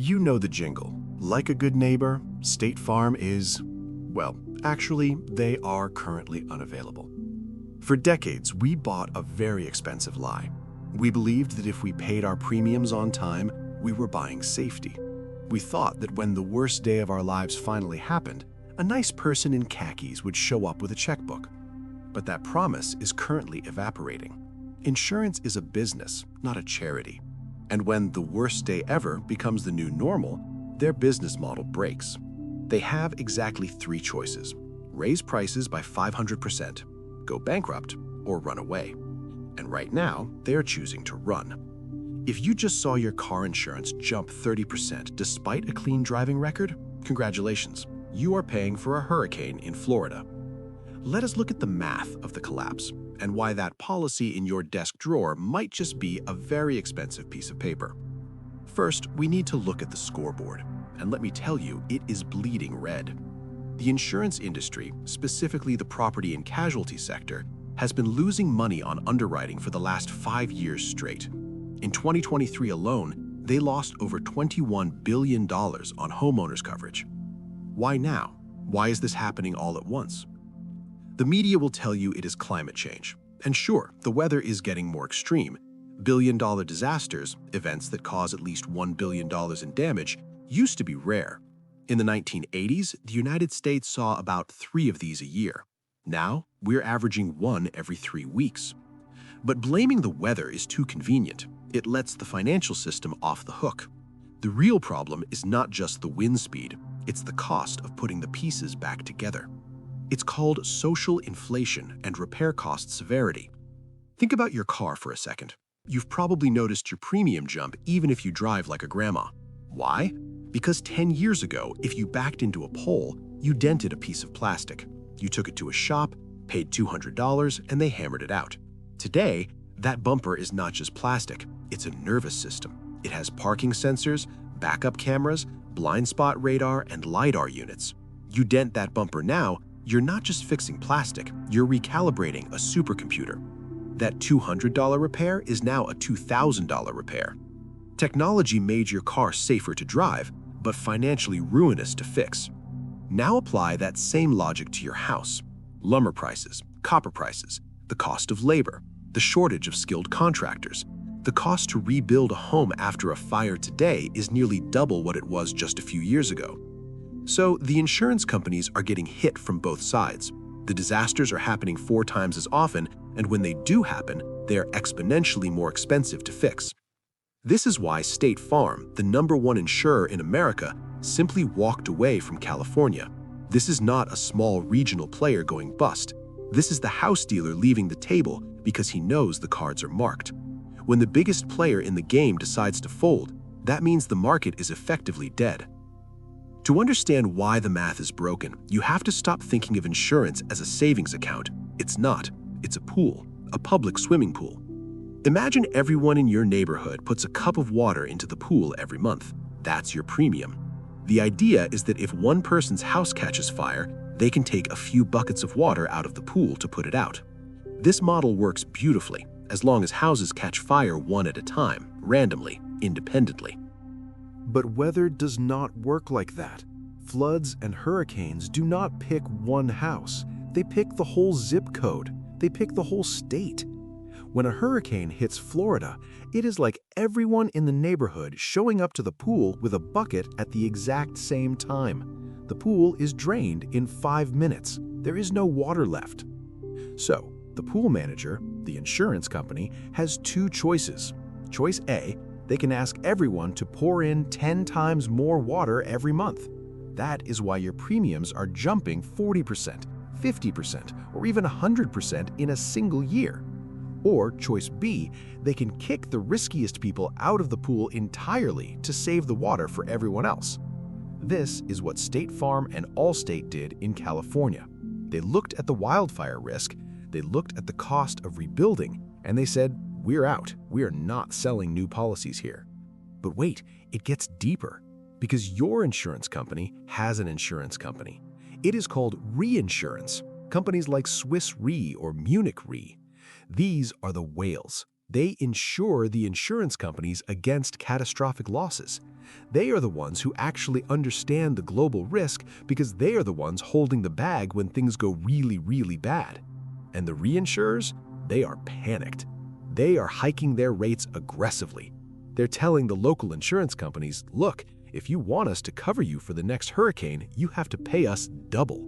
You know the jingle. Like a good neighbor, State Farm is, well, actually, they are currently unavailable. For decades, we bought a very expensive lie. We believed that if we paid our premiums on time, we were buying safety. We thought that when the worst day of our lives finally happened, a nice person in khakis would show up with a checkbook. But that promise is currently evaporating. Insurance is a business, not a charity. And when the worst day ever becomes the new normal, their business model breaks. They have exactly three choices: raise prices by 500%, go bankrupt, or run away. And right now, they are choosing to run. If you just saw your car insurance jump 30% despite a clean driving record, congratulations, you are paying for a hurricane in Florida. Let us look at the math of the collapse and why that policy in your desk drawer might just be a very expensive piece of paper. First, we need to look at the scoreboard, and let me tell you, it is bleeding red. The insurance industry, specifically the property and casualty sector, has been losing money on underwriting for the last 5 years straight. In 2023 alone, they lost over $21 billion on homeowners coverage. Why now? Why is this happening all at once? The media will tell you it is climate change. And sure, the weather is getting more extreme. Billion-dollar disasters, events that cause at least $1 billion in damage, used to be rare. In the 1980s, the United States saw about 3 of these a year. Now, we're averaging 1 every 3 weeks. But blaming the weather is too convenient. It lets the financial system off the hook. The real problem is not just the wind speed, it's the cost of putting the pieces back together. It's called social inflation and repair cost severity. Think about your car for a second. You've probably noticed your premium jump even if you drive like a grandma. Why? Because 10 years ago, if you backed into a pole, you dented a piece of plastic. You took it to a shop, paid $200, and they hammered it out. Today, that bumper is not just plastic, it's a nervous system. It has parking sensors, backup cameras, blind spot radar, and LiDAR units. You dent that bumper now, you're not just fixing plastic, you're recalibrating a supercomputer. That $200 repair is now a $2,000 repair. Technology made your car safer to drive, but financially ruinous to fix. Now apply that same logic to your house. Lumber prices, copper prices, the cost of labor, the shortage of skilled contractors. The cost to rebuild a home after a fire today is nearly double what it was just a few years ago. So the insurance companies are getting hit from both sides. The disasters are happening 4 times as often, and when they do happen, they are exponentially more expensive to fix. This is why State Farm, the #1 insurer in America, simply walked away from California. This is not a small regional player going bust. This is the house dealer leaving the table because he knows the cards are marked. When the biggest player in the game decides to fold, that means the market is effectively dead. To understand why the math is broken, you have to stop thinking of insurance as a savings account. It's not. It's a pool, a public swimming pool. Imagine everyone in your neighborhood puts a cup of water into the pool every month. That's your premium. The idea is that if one person's house catches fire, they can take a few buckets of water out of the pool to put it out. This model works beautifully, as long as houses catch fire one at a time, randomly, independently. But weather does not work like that. Floods and hurricanes do not pick one house. They pick the whole zip code. They pick the whole state. When a hurricane hits Florida, it is like everyone in the neighborhood showing up to the pool with a bucket at the exact same time. The pool is drained in 5 minutes. There is no water left. So, the pool manager, the insurance company, has 2 choices. Choice A, they can ask everyone to pour in 10 times more water every month. That is why your premiums are jumping 40%, 50%, or even 100% in a single year. Or choice B, they can kick the riskiest people out of the pool entirely to save the water for everyone else. This is what State Farm and Allstate did in California. They looked at the wildfire risk, they looked at the cost of rebuilding, and they said, "We're out. We are not selling new policies here." But wait, it gets deeper, because your insurance company has an insurance company. It is called reinsurance. Companies like Swiss Re or Munich Re. These are the whales. They insure the insurance companies against catastrophic losses. They are the ones who actually understand the global risk because they are the ones holding the bag when things go really, really bad. And the reinsurers, they are panicked. They are hiking their rates aggressively. They're telling the local insurance companies, look, if you want us to cover you for the next hurricane, you have to pay us double.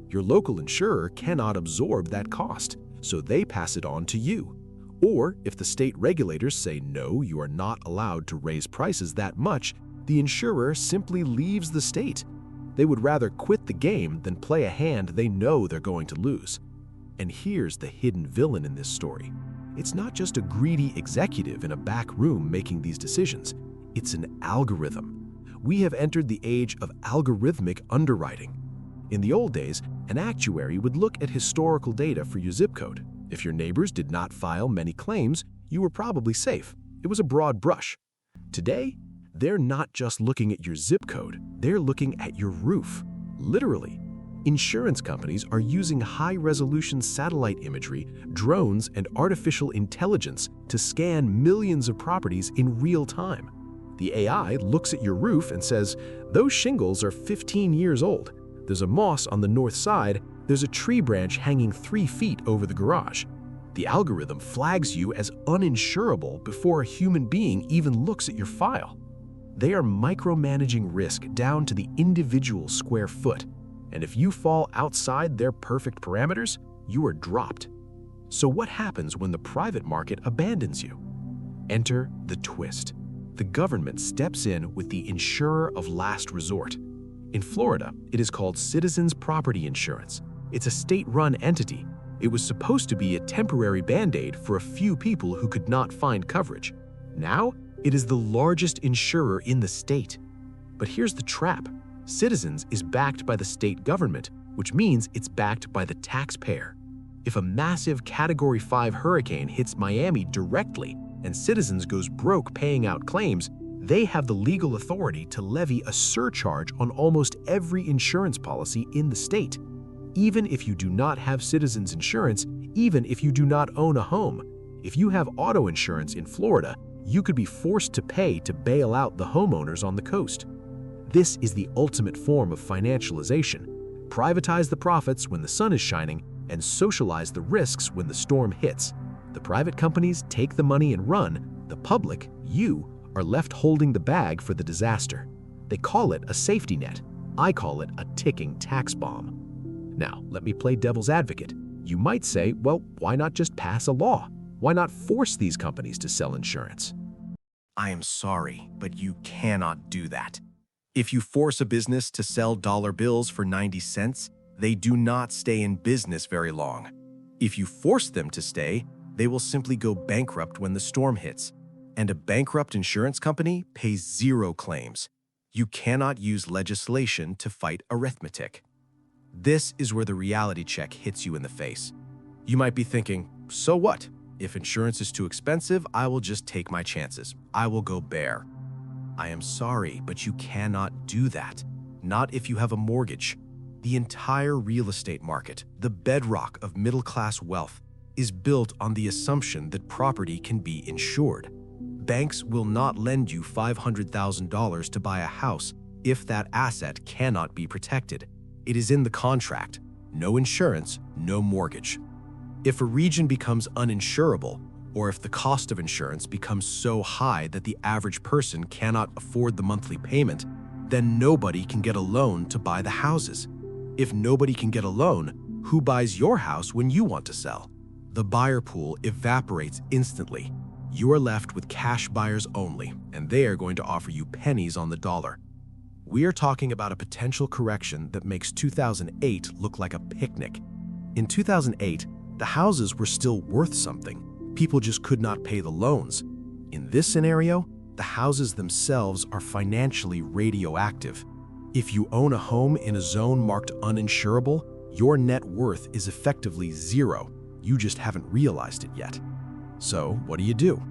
Your local insurer cannot absorb that cost, so they pass it on to you. Or if the state regulators say no, you are not allowed to raise prices that much, the insurer simply leaves the state. They would rather quit the game than play a hand they know they're going to lose. And here's the hidden villain in this story. It's not just a greedy executive in a back room making these decisions. It's an algorithm. We have entered the age of algorithmic underwriting. In the old days, an actuary would look at historical data for your zip code. If your neighbors did not file many claims, you were probably safe. It was a broad brush. Today, they're not just looking at your zip code, they're looking at your roof. Literally. Insurance companies are using high-resolution satellite imagery, drones, and artificial intelligence to scan millions of properties in real time. The AI looks at your roof and says, those shingles are 15 years old. There's a moss on the north side. There's a tree branch hanging 3 feet over the garage. The algorithm flags you as uninsurable before a human being even looks at your file. They are micromanaging risk down to the individual square foot. And if you fall outside their perfect parameters, you are dropped. So what happens when the private market abandons you? Enter the twist. The government steps in with the insurer of last resort. In Florida, it is called Citizens Property Insurance. It's a state-run entity. It was supposed to be a temporary band-aid for a few people who could not find coverage. Now, it is the largest insurer in the state. But here's the trap. Citizens is backed by the state government, which means it's backed by the taxpayer. If a massive Category 5 hurricane hits Miami directly and Citizens goes broke paying out claims, they have the legal authority to levy a surcharge on almost every insurance policy in the state. Even if you do not have Citizens insurance, even if you do not own a home, if you have auto insurance in Florida, you could be forced to pay to bail out the homeowners on the coast. This is the ultimate form of financialization. Privatize the profits when the sun is shining and socialize the risks when the storm hits. The private companies take the money and run. The public, you, are left holding the bag for the disaster. They call it a safety net. I call it a ticking tax bomb. Now, let me play devil's advocate. You might say, well, why not just pass a law? Why not force these companies to sell insurance? I am sorry, but you cannot do that. If you force a business to sell dollar bills for 90 cents, they do not stay in business very long. If you force them to stay, they will simply go bankrupt when the storm hits. And a bankrupt insurance company pays 0 claims. You cannot use legislation to fight arithmetic. This is where the reality check hits you in the face. You might be thinking, so what? If insurance is too expensive, I will just take my chances. I will go bare. I am sorry, but you cannot do that. Not if you have a mortgage. The entire real estate market, the bedrock of middle-class wealth, is built on the assumption that property can be insured. Banks will not lend you $500,000 to buy a house if that asset cannot be protected. It is in the contract. No insurance, no mortgage. If a region becomes uninsurable, or if the cost of insurance becomes so high that the average person cannot afford the monthly payment, then nobody can get a loan to buy the houses. If nobody can get a loan, who buys your house when you want to sell? The buyer pool evaporates instantly. You are left with cash buyers only, and they are going to offer you pennies on the dollar. We are talking about a potential correction that makes 2008 look like a picnic. In 2008, the houses were still worth something. People just could not pay the loans. In this scenario, the houses themselves are financially radioactive. If you own a home in a zone marked uninsurable, your net worth is effectively 0. You just haven't realized it yet. So, what do?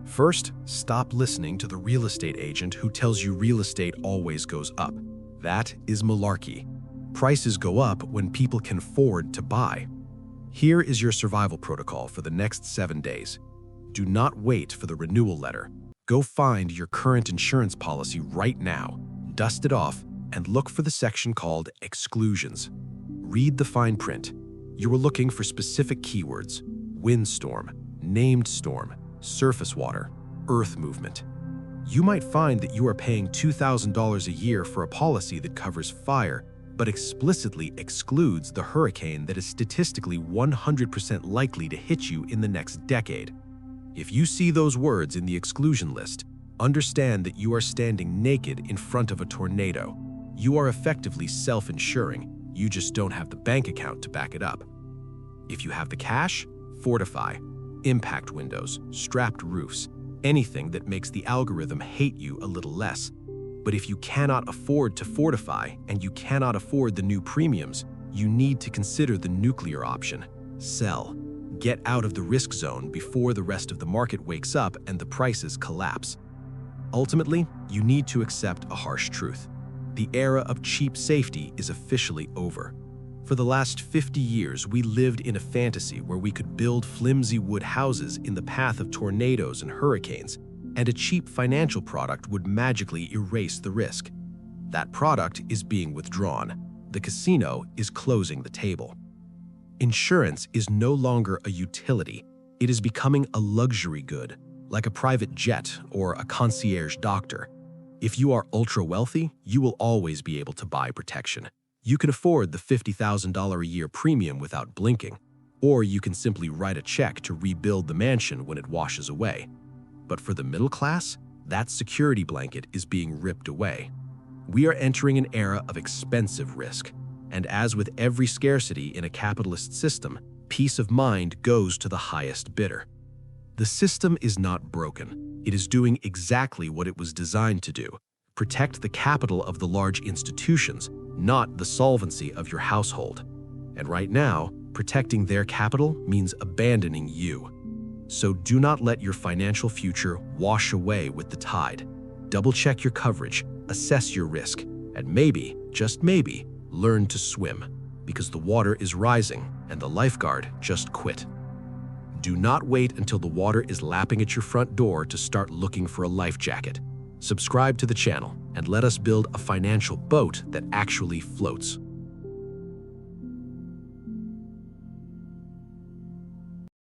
First, stop listening to the real estate agent who tells you real estate always goes up. That is malarkey. Prices go up when people can afford to buy. Here is your survival protocol for the next 7 days. Do not wait for the renewal letter. Go find your current insurance policy right now, dust it off, and look for the section called Exclusions. Read the fine print. You are looking for specific keywords: windstorm, named storm, surface water, earth movement. You might find that you are paying $2,000 a year for a policy that covers fire, but explicitly excludes the hurricane that is statistically 100% likely to hit you in the next decade. If you see those words in the exclusion list, understand that you are standing naked in front of a tornado. You are effectively self-insuring, you just don't have the bank account to back it up. If you have the cash, fortify. Impact windows, strapped roofs, anything that makes the algorithm hate you a little less. But if you cannot afford to fortify and you cannot afford the new premiums, you need to consider the nuclear option: sell. Get out of the risk zone before the rest of the market wakes up and the prices collapse. Ultimately, you need to accept a harsh truth. The era of cheap safety is officially over. For the last 50 years, we lived in a fantasy where we could build flimsy wood houses in the path of tornadoes and hurricanes, and a cheap financial product would magically erase the risk. That product is being withdrawn. The casino is closing the table. Insurance is no longer a utility. It is becoming a luxury good, like a private jet or a concierge doctor. If you are ultra-wealthy, you will always be able to buy protection. You can afford the $50,000 a year premium without blinking, or you can simply write a check to rebuild the mansion when it washes away. But for the middle class, that security blanket is being ripped away. We are entering an era of expensive risk, and as with every scarcity in a capitalist system, peace of mind goes to the highest bidder. The system is not broken. It is doing exactly what it was designed to do: protect the capital of the large institutions, not the solvency of your household. And right now, protecting their capital means abandoning you. So do not let your financial future wash away with the tide. Double-check your coverage, assess your risk, and maybe, just maybe, learn to swim, because the water is rising and the lifeguard just quit. Do not wait until the water is lapping at your front door to start looking for a life jacket. Subscribe to the channel and let us build a financial boat that actually floats.